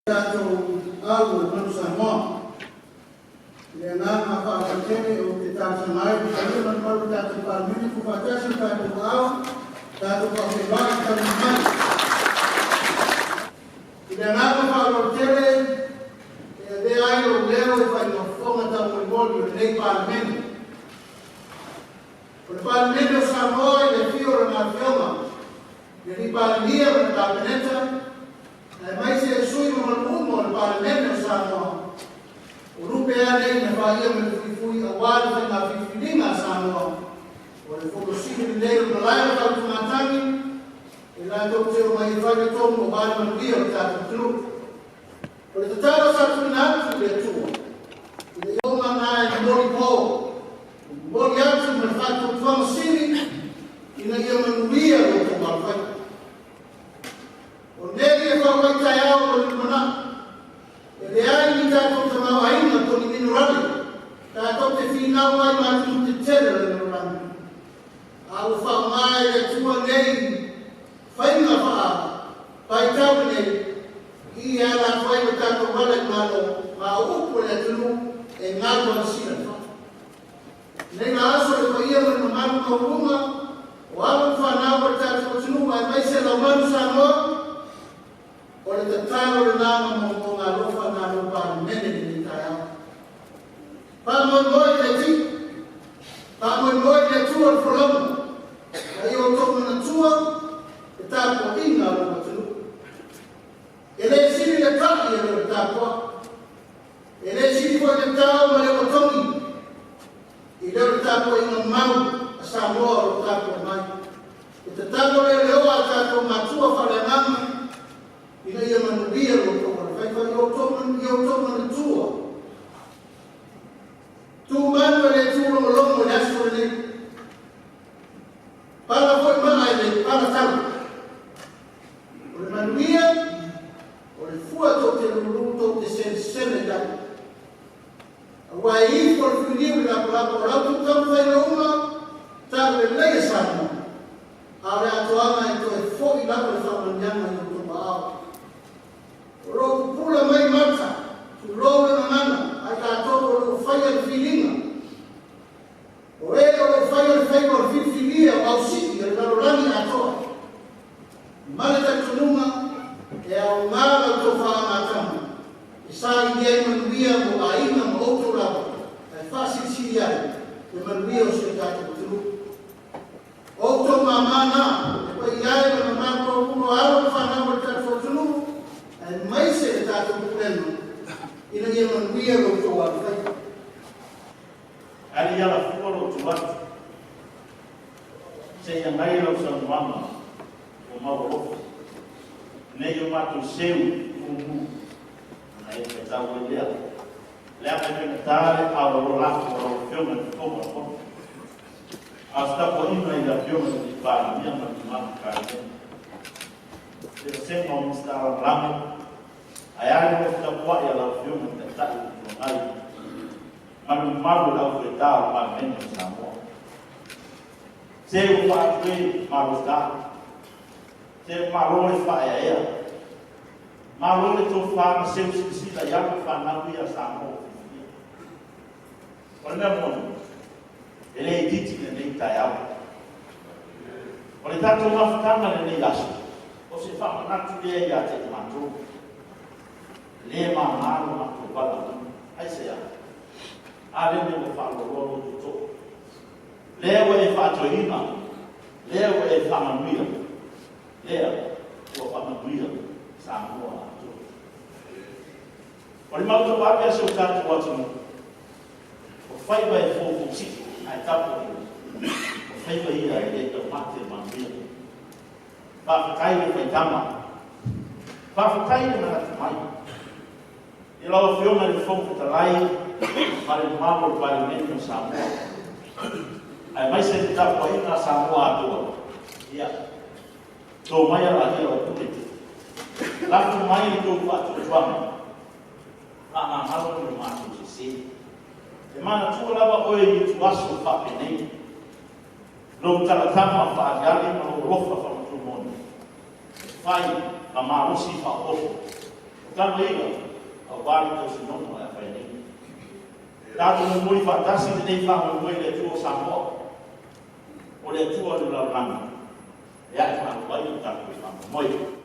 Tato au manusa mo. Le na mapakatene o te tato mai kami man palu tato palmini ku patasi tato au tato pakebai kami mai. Le na mapakatene de ai o leo e fai no fonga tato moli nei palmini. O palmini o Samoa le fio na fioma. Le palmini o na peneta. Mai se sui mo mo para neno Samoa. O rupe ane na faia me fui awali fa na fifilinga Samoa. O le fotosini leo no lai ka tumatani. E la to te o mai fa to mo ba no dia ta tu. O le tata sa tu na tu le tu. Le yo na na mo po. Mo ya tu me fa tu fa sini. Ina yo me dia o to ba fa. O nege fa wa ta ya o le mana. E ai ni ta ko ta mai na to ni no rale. Ta to te fina mai ma tu te tere no rale. A o fa mai e tu nei. Fai na fa. Pai ta ne. I ala fai ta ko wala ma o ko le tu e nga ko sina fa. Nei na aso le ko ia no ma ko uma. O ala fa na ko ta ko tu mai se la manu sa no. O le tatalo le nama mo ngā lofa ngā lopa mene ni tāia. Pāmoimoi le ti. Pāmoimoi le tua le whalamu. Ai o tōku na tua, e tāpua i ngā lopa tunu. E le siri le tāki e le tāpua. E le siri fo le tāo ma le watongi. I leo le tāpua i ngā mau a Samoa o tāpua mai. E te tāpua le leo a tāpua matua whale ngāma. Ina ia manubia lo tōmana, kai kai o tōmana tua. Tū manu e tūro molongo le aso le. Para foi maa ele, para tau. O le manubia, o le fua tō te lulu tō te sene tau. Awa e i por funiu la palapo, rau tu tau fai na uma, tau le leia sama. Awe atoanga e tō e fōi lapo le whamangyanga i o tōma au. Ro pula mai marcha, tu lo na nana, ai ka to o fai al filinga. O fai o filia au siti al rani ato. Mala ta tunuma e au mala to fa matama. E sa idea manuia mo aina mo outro lado. Ai fasi siria, e manuia o se ta tu. Outro mamana, e pai ai na mamana ko uno aro fa na mo ta tu. E mai se le tātou pūrenu, ina ia manuia ro tō awhai. Ali ala fukoro tu watu. Se ia ngai lau sa mama o mauro. Nei o matu seu umu. Nei o tau e lea. Lea me pena tāre a o lafu o o whionga ni koma koma. A stapo ina i la whionga ni pāra mia ma ki mama kāre. Se senga o mistara rame. Ai ai o ta kwa ia la fiona te tai o ai. Manu maru la o ta ma meno Samoa. Se o fa tui maru ta. Se maru le fa ia. Maru le to fa se o si la ia fa na ia Samoa. Ona mo. Ele diti ne nei tai au. Ona ta to ma fa na nei lasu. O se fa na tu ia te mantu. Le maru ma to bala ai se ya a le me fa lo to le we fa to ina le we fa manuia le o fa manuia Samoa to o ma to ba pe so ta to watu o fai vai fo si ai ta po o fai vai ia e to mate manuia fa kai le fa tama fa kai le na mai. E la o fiona le fonte talai, ma le mamor parimento Samoa. Ai mai se te tapo ina Samoa atua. Ia. Tō mai ala ia o pulete. Laftu mai i tō watu tuame. Ana halo ni mātu se se. E mana tua lava oe i tu aso whape nei. Lo talatama whaagari ma o rofa whamatu moni. Whai, ma marusi wha ofo. Kalo iga, au wali tau sinonga e whaenei. Tātu mo mori whatasi te nei whamu koe le tua Samoa. O le tua ni lau ranga. E ai whamu wai o tātu i whamu moi.